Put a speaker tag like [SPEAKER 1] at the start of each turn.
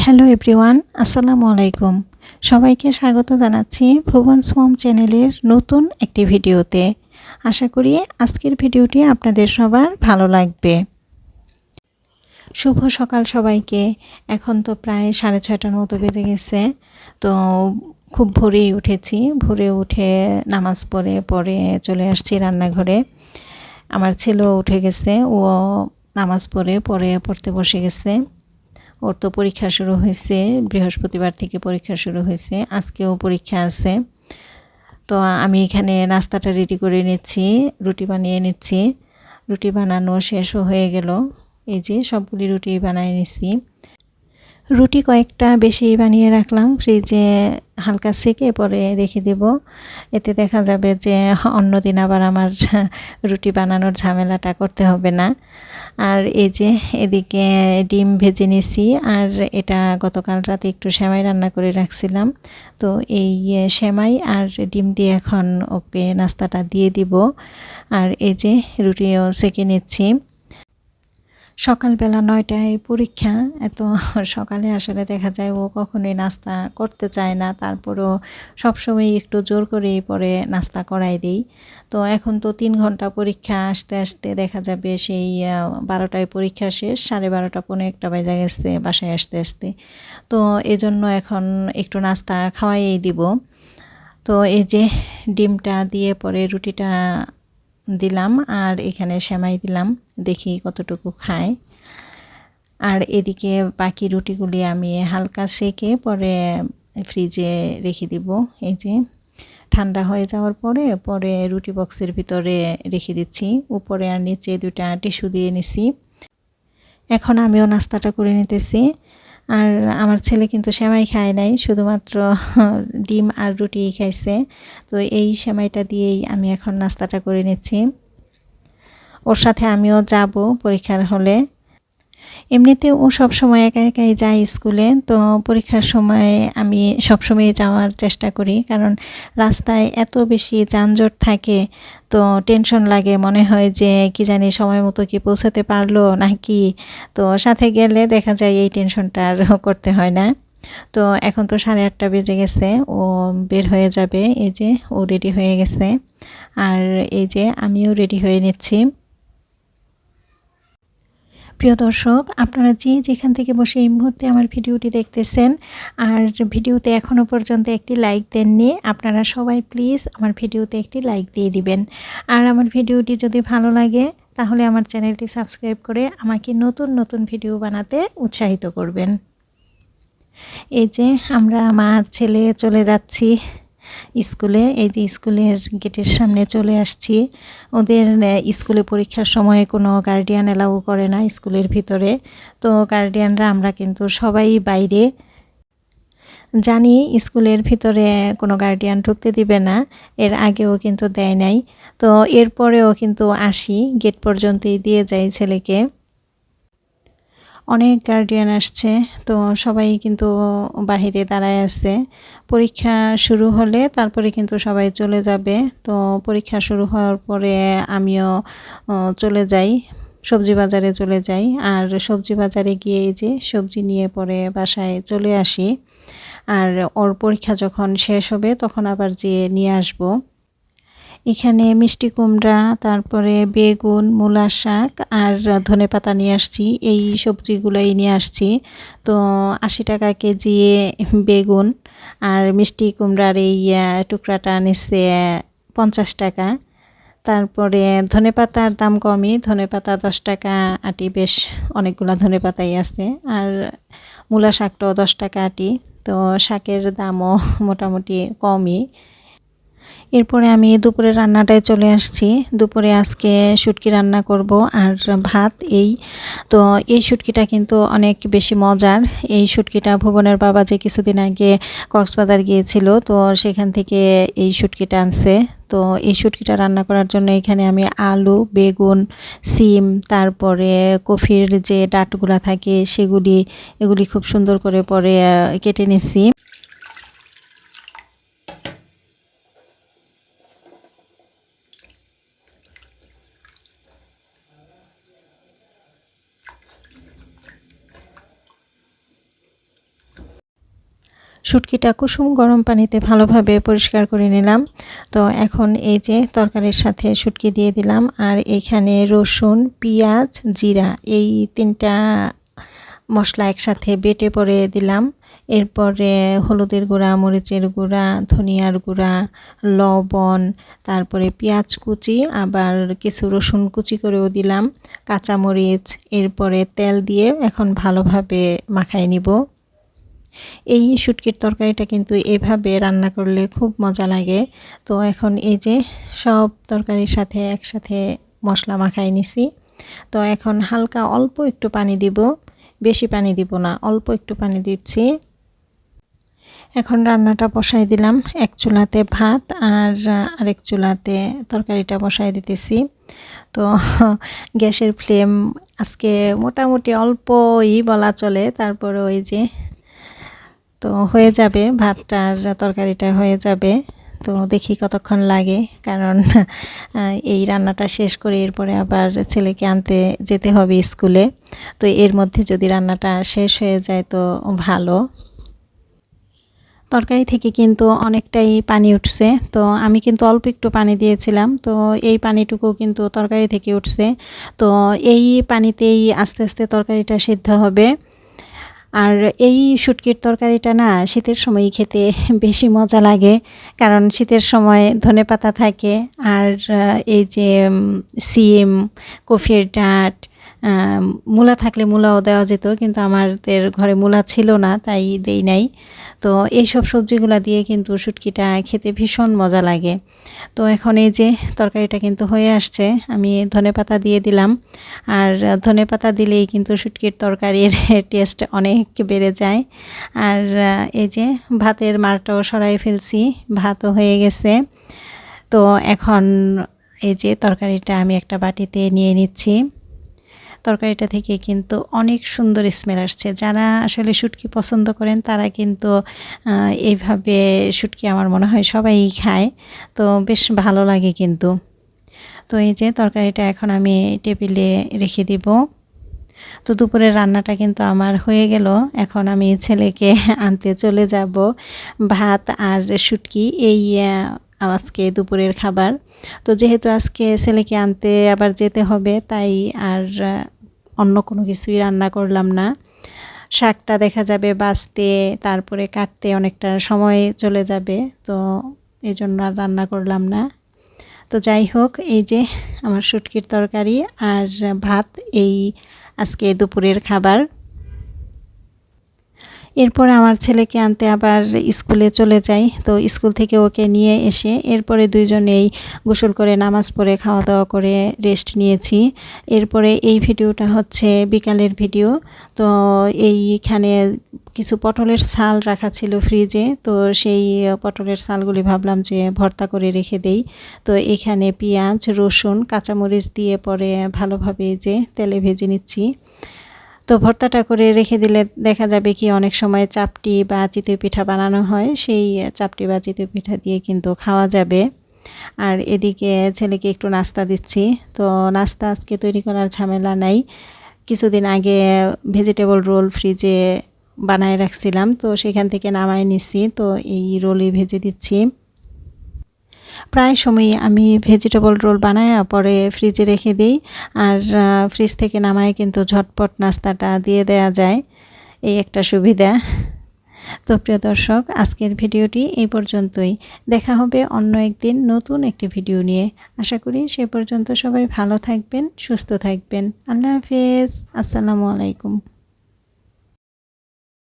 [SPEAKER 1] Hello everyone, আসসালামু আলাইকুম। সবাইকে স্বাগত জানাচ্ছি ভুবনস মম চ্যানেলের নতুন একটি ভিডিওতে। আশা করি আজকের ভিডিওটি আপনাদের সবার ভালো লাগবে। শুভ সকাল সবাইকে। এখন তো প্রায় 6:30টার মতো বেজে গেছে। তো খুব ভোরেই উঠেছি। ভোরে উঠে নামাজ পড়ে চলে আসছি রান্নাঘরে। আমার ছেলেও উঠে গেছে, ও নামাজ পড়তে বসে গেছে। ওর তো পরীক্ষা শুরু হয়েছে, বৃহস্পতিবার থেকে পরীক্ষা শুরু হয়েছে, আজকেও পরীক্ষা আছে। তো আমি এখানে নাস্তাটা রেডি করে নিচ্ছি, রুটি বানিয়ে নিচ্ছি। রুটি বানানো শেষও হয়ে গেল। এই যে সবগুলি রুটি বানিয়ে নিচ্ছি। রুটি কয়েকটা বেশি বানিয়ে রাখলাম ফ্রিজে, হালকা সেকে পরে রেখে দেব। এতে দেখা যাবে যে অন্যদিন আবার আমার রুটি বানানোর ঝামেলাটা করতে হবে না। আর এই যে এদিকে ডিম ভেজে নিছি, আর এটা গতকাল রাতে একটু সেমাই রান্না করে রাখছিলাম। তো এই সেমাই আর ডিম দিয়ে এখন ওকে নাস্তাটা দিয়ে দিব। আর এই যে রুটিও সেকে নিচ্ছি। সকালবেলা 9টায় পরীক্ষা, এত সকালে আসলে দেখা যায় ও কখনোই নাস্তা করতে চায় না, তারপরও সবসময় একটু জোর করেই পরে নাস্তা করাই দিই। তো এখন তো 3 ঘন্টা পরীক্ষা, আসতে আসতে দেখা যাবে সেই 12টায় পরীক্ষা শেষ, 12:30 পৌনে 1টা বেজে গেছে বাসায় আসতে আসতে। তো এজন্য এখন একটু নাস্তা খাওয়াই দিব। তো এই যে ডিমটা দিয়ে পরে রুটিটা দিলাম, আর এখানে সেমাই দিলাম, দেখি কতটুকু খায়। আর এদিকে বাকি রুটিগুলি আমি হালকা সেকে পরে ফ্রিজে রেখে দিব। এই যে ঠান্ডা হয়ে যাওয়ার পরে রুটি বক্সের ভিতরে রেখে দিচ্ছি। উপরে আর নিচে 2টা টিস্যু দিয়ে নিছি। এখন আমিও নাস্তাটা করে নিতেছি। আর আমার ছেলে কিন্তু সেমাই খায় নাই, শুধুমাত্র ডিম আর রুটিই খাইছে। তো এই সেমাইটা দিয়েই আমি এখন নাস্তাটা করে নিচ্ছি। ওর সাথে আমিও যাব পরীক্ষার হলে। এমনিতে ও সবসময় একা একাই যায় স্কুলে, তো পরীক্ষার সময় আমি সবসময় যাওয়ার চেষ্টা করি, কারণ রাস্তায় এত বেশি যানজট থাকে, তো টেনশন লাগে, মনে হয় যে কি জানি সময় মতো কি পৌঁছাতে পারলো নাকি। তো সাথে গেলে দেখা যায় এই টেনশনটা আর করতে হয় না। তো এখন তো 8:30 বেজে গেছে, ও বের হয়ে যাবে। এই যে ও রেডি হয়ে গেছে, আর এই যে আমিও রেডি হয়ে নিচ্ছি। প্রিয় দর্শক, আপনারা যেখান থেকে বসে এই মুহূর্তে আমার ভিডিওটি দেখতেছেন, আর ভিডিওতে এখনও পর্যন্ত একটি লাইক দেননি, আপনারা সবাই প্লিজ আমার ভিডিওতে একটি লাইক দিয়ে দিবেন। আর আমার ভিডিওটি যদি ভালো লাগে তাহলে আমার চ্যানেলটি সাবস্ক্রাইব করে আমাকে নতুন নতুন ভিডিও বানাতে উৎসাহিত করবেন। এই যে আমরা মা আর ছেলে চলে যাচ্ছি স্কুলে। এই যে স্কুলের গেটের সামনে চলে আসছি। ওদের স্কুলে পরীক্ষার সময় কোনো গার্ডিয়ান অ্যালাউ করে না স্কুলের ভিতরে। তো গার্ডিয়ানরা আমরা কিন্তু সবাই বাইরে। জানি স্কুলের ভিতরে কোনো গার্ডিয়ান ঢুকতে দিবে না, এর আগেও কিন্তু দেয় নাই। তো এরপরেও কিন্তু আসি, গেট পর্যন্তই দিয়ে যাই ছেলেকে। অনেক গার্ডিয়ান আসছে, তো সবাই কিন্তু বাহিরে দাঁড়ায় আছে। পরীক্ষা শুরু হলে তারপরে কিন্তু সবাই চলে যাবে। তো পরীক্ষা শুরু হওয়ার পরে আমিও চলে যাই, সবজি বাজারে চলে যাই। আর সবজি বাজারে গিয়ে এই যে সবজি নিয়ে পরে বাসায় চলে আসি। আর ওর পরীক্ষা যখন শেষ হবে তখন আবার যেয়ে নিয়ে আসবো। এখানে মিষ্টি কুমড়া, তারপরে বেগুন, মূলা শাক আর ধনেপাতা নিয়ে আসছি, এই সবজিগুলোই নিয়ে আসছি। তো 80 টাকা কেজি বেগুন, আর মিষ্টি কুমড়ার এই টুকরাটা নিচ্ছে 50 টাকা। তারপরে ধনেপাতার দাম কমই, ধনেপাতা 10 টাকা আটি, বেশ অনেকগুলা ধনেপাতাই আছে। আর মূলা শাকটাও 10 টাকা আটি। তো শাকের দামও মোটামুটি কমই। এরপরে আমি দুপুরের রান্নাটায় চলে আসছি। দুপুরে আজকে শুটকি রান্না করব আর ভাত। তো এই শুটকিটা কিন্তু অনেক বেশি মজার। এই শুটকিটা ভুবনের বাবা যে কিছুদিন আগে কক্সবাজার গিয়েছিল, তো সেখান থেকে এই শুটকিটা আনছে। তো এই শুটকিটা রান্না করার জন্য এখানে আমি আলু, বেগুন, সিম, তারপরে কফির যে ডাঁটগুলা থাকে এগুলি খুব সুন্দর করে পরে কেটে নিছি। শুটকিটা কুসুম গরম পানিতে ভালোভাবে পরিষ্কার করে নিলাম। তো এখন এই যে তরকারির সাথে শুটকি দিয়ে দিলাম, আর এইখানে রসুন, পেঁয়াজ, জিরা এই 3টা মশলা একসাথে বেটে পরে দিলাম। এরপরে হলুদের গুঁড়া, মরিচের গুঁড়া, ধনিয়ার গুঁড়া, লবণ, তারপরে পেঁয়াজ কুচি, আবার কিছু রসুন কুচি করেও দিলাম, কাঁচামরিচ। এরপরে তেল দিয়ে এখন ভালোভাবে মাখায় নিব। এই শুটকির তরকারিটা কিন্তু এভাবে রান্না করলে খুব মজা লাগে। তো এখন এই যে সব তরকারির সাথে একসাথে মশলা মাখায় নিছি। তো এখন হালকা অল্প একটু পানি দিব, বেশি পানি দিব না, অল্প একটু পানি দিচ্ছি। এখন রান্নাটা বসাই দিলাম, এক চুলাতে ভাত আর আরেক চুলাতে তরকারিটা বসাই দিতেছি। তো গ্যাসের ফ্লেম আজকে মোটামুটি অল্পই বলা চলে, তারপরে ওই যে তো হয়ে যাবে, ভাতটা আর তরকারিটা হয়ে যাবে। তো দেখি কতক্ষণ লাগে, কারণ এই রান্নাটা শেষ করে এরপরে আবার ছেলেকে আনতে যেতে হবে স্কুলে। তো এর মধ্যে যদি রান্নাটা শেষ হয়ে যায় তো ভালো। তরকারি থেকে কিন্তু অনেকটাই পানি উঠছে, তো আমি কিন্তু অল্প একটু পানি দিয়েছিলাম, তো এই পানিটুকু কিন্তু তরকারি থেকে উঠছে। তো এই পানিতেই আস্তে আস্তে তরকারিটা সিদ্ধ হবে। আর এই শুটকির তরকারিটা না শীতের সময় খেতে বেশি মজা লাগে, কারণ শীতের সময় ধনেপাতা থাকে, আর এই যে সিম, কফির ডাঁট, মূলা থাকলে মূলাও দেওয়া যেত, কিন্তু আমাদের ঘরে মূলা ছিল না, তাই দেই নাই। তো এইসব সবজিগুলা দিয়ে কিন্তু শুটকিটা খেতে ভীষণ মজা লাগে। তো এখন এই যে তরকারিটা কিন্তু হয়ে আসছে, আমি ধনেপাতা দিয়ে দিলাম। আর ধনেপাতা দিলেই কিন্তু শুটকির তরকারির টেস্ট অনেক বেড়ে যায়। আর এই যে ভাতের মারটাও সরাই ফেলছি, ভাতও হয়ে গেছে। তো এখন এই যে তরকারিটা আমি একটা বাটিতে নিয়ে নিচ্ছি। তরকারিটা থেকে কিন্তু অনেক সুন্দর স্মেল আসছে। যারা আসলে শুটকি পছন্দ করেন তারা কিন্তু এইভাবে শুটকি আমার মনে হয় সবাই খায়, তো বেশ ভালো লাগে কিন্তু। তো এই যে তরকারিটা এখন আমি টেবিলে রেখে দিব। তো দুপুরের রান্নাটা কিন্তু আমার হয়ে গেল, এখন আমি ছেলেকে আনতে চলে যাব। ভাত আর শুটকি এই আজকে দুপুরের খাবার। তো যেহেতু আজকে ছেলেকে আনতে আবার যেতে হবে, তাই আর অন্য কোনো কিছুই রান্না করলাম না। শাকটা দেখা যাবে বাছতে, তারপরে কাটতে অনেকটা সময় চলে যাবে, তো এই জন্য আর রান্না করলাম না। তো যাই হোক, এই যে আমার শুটকির তরকারি আর ভাত এই আজকে দুপুরের খাবার। এরপরে আমার ছেলেকে আনতে আবার স্কুলে চলে যাই। তো স্কুল থেকে ওকে নিয়ে এসে এরপরে দুইজনেই গোসল করে নামাজ পড়ে খাওয়া দাওয়া করে রেস্ট নিয়েছি। এরপরে এই ভিডিওটা হচ্ছে বিকালের ভিডিও। তো এইখানে কিছু পটলের ছাল রাখা ছিল ফ্রিজে, তো সেই পটলের ছালগুলি ভাবলাম যে ভর্তা করে রেখে দেই। তো এখানে পেঁয়াজ, রসুন, কাঁচামরিচ দিয়ে পরে ভালোভাবে যে তেলে ভেজে নিচ্ছি। তো ভর্তাটা করে রেখে দিলে দেখা যাবে কি অনেক সময় চাপটি বা চিতই পিঠা বানানো হয়, সেই চাপটি বা চিতই পিঠা দিয়ে কিন্তু খাওয়া যাবে। আর এদিকে ছেলেকে একটু নাস্তা দিচ্ছি। তো নাস্তা আজকে তৈরি করার ঝামেলা নাই, কিছুদিন আগে ভেজিটেবল রোল ফ্রিজে বানায় রাখছিলাম, তো সেখান থেকে নামায় নিচ্ছি। তো এই রোলই ভেজে দিচ্ছি। প্রায় সময়ই আমি ভেজিটেবল রোল বানায় পরে ফ্রিজে রেখে দিই, আর ফ্রিজ থেকে নামায় কিন্তু ঝটপট নাস্তাটা দিয়ে দেয়া যায়, এই একটা সুবিধা। তো প্রিয় দর্শক, আজকের ভিডিওটি এই পর্যন্তই। দেখা হবে অন্য একদিন নতুন একটি ভিডিও নিয়ে। আশা করি সে পর্যন্ত সবাই ভালো থাকবেন, সুস্থ থাকবেন। আল্লাহ হাফেজ, আসসালামু আলাইকুম।